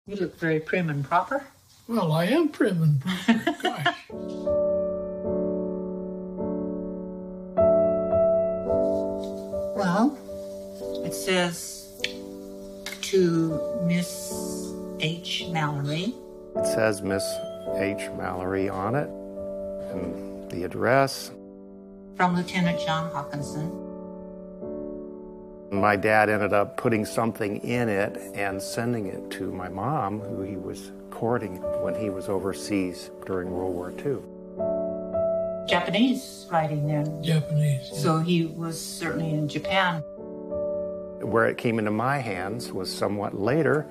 You look very prim and proper. Well, I am prim and proper, gosh. Well, it says to Miss H. Mallory. It says Miss H. Mallory on it, and the address. From Lieutenant John Hawkinson. My dad ended up putting something in it and sending it to my mom, who he was courting when he was overseas during World War II. Japanese writing then. Japanese. Yeah. So he was certainly in Japan. Where it came into my hands was somewhat later.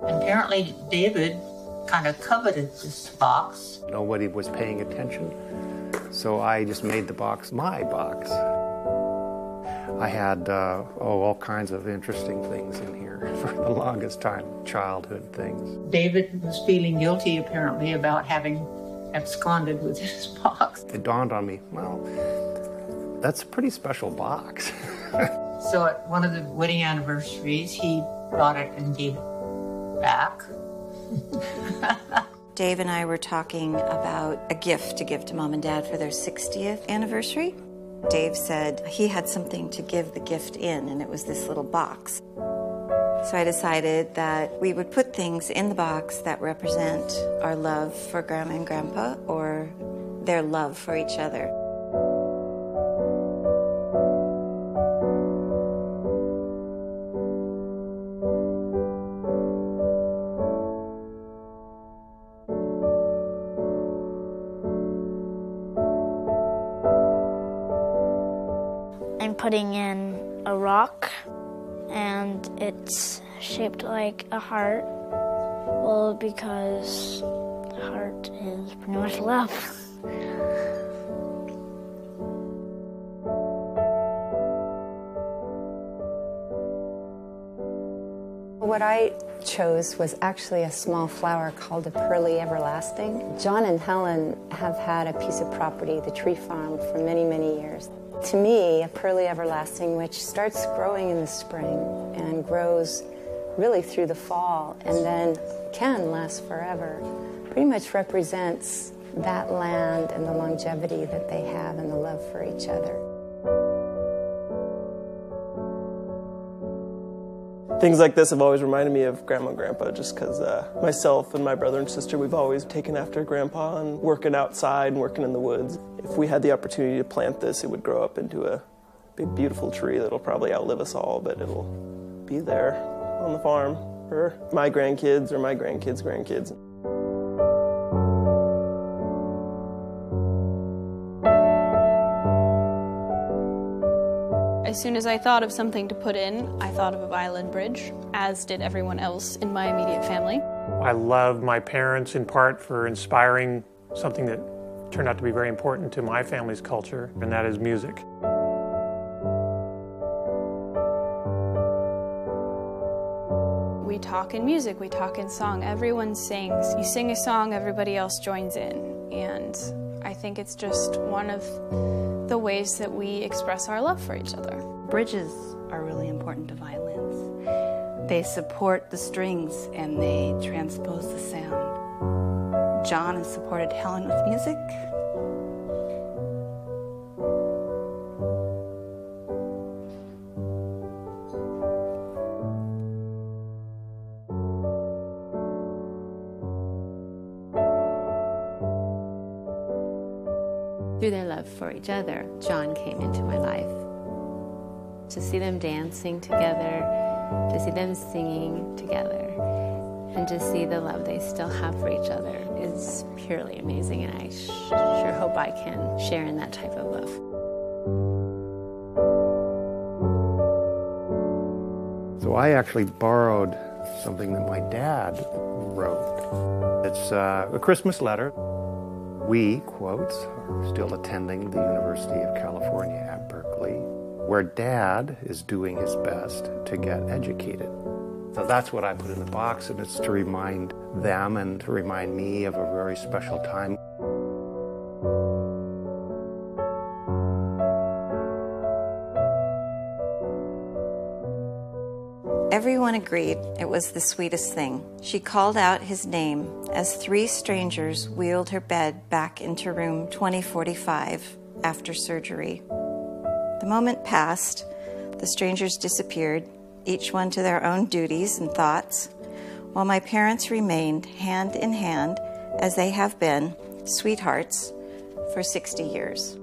And apparently David kind of coveted this box. Nobody was paying attention, so I just made the box my box. I had all kinds of interesting things in here for the longest time, childhood things. David was feeling guilty, apparently, about having absconded with this box. It dawned on me, well, that's a pretty special box. So at one of the wedding anniversaries, he brought it and gave it back. Dave and I were talking about a gift to give to Mom and Dad for their 60th anniversary. Dave said he had something to give the gift in, and it was this little box. So I decided that we would put things in the box that represent our love for Grandma and Grandpa or their love for each other. I'm putting in a rock, and it's shaped like a heart. Well, because the heart is pretty much love. What I chose was actually a small flower called a pearly everlasting. John and Helen have had a piece of property, the tree farm, for many, many years. To me, a pearly everlasting, which starts growing in the spring and grows really through the fall and then can last forever, pretty much represents that land and the longevity that they have and the love for each other. Things like this have always reminded me of Grandma and Grandpa, just because myself and my brother and sister, we've always taken after Grandpa and working outside and working in the woods. If we had the opportunity to plant this, it would grow up into a big, beautiful tree that'll probably outlive us all, but it'll be there on the farm for my grandkids or my grandkids' grandkids. As soon as I thought of something to put in, I thought of a violin bridge, as did everyone else in my immediate family. I love my parents in part for inspiring something that turned out to be very important to my family's culture, and that is music. We talk in music, we talk in song. Everyone sings. You sing a song, everybody else joins in. And I think it's just one of the ways that we express our love for each other. Bridges are really important to violins. They support the strings and they transpose the sound. John has supported Helen with music. Through their love for each other, John came into my life. To see them dancing together, to see them singing together, and to see the love they still have for each other is purely amazing, and I sure hope I can share in that type of love. So I actually borrowed something that my dad wrote. It's a Christmas letter. We, quotes, are still attending the University of California at Berkeley, where Dad is doing his best to get educated. So that's what I put in the box, and it's to remind them and to remind me of a very special time. Everyone agreed it was the sweetest thing. She called out his name as 3 strangers wheeled her bed back into room 2045 after surgery. The moment passed, the strangers disappeared, each one to their own duties and thoughts, while my parents remained hand in hand, as they have been, sweethearts, for 60 years.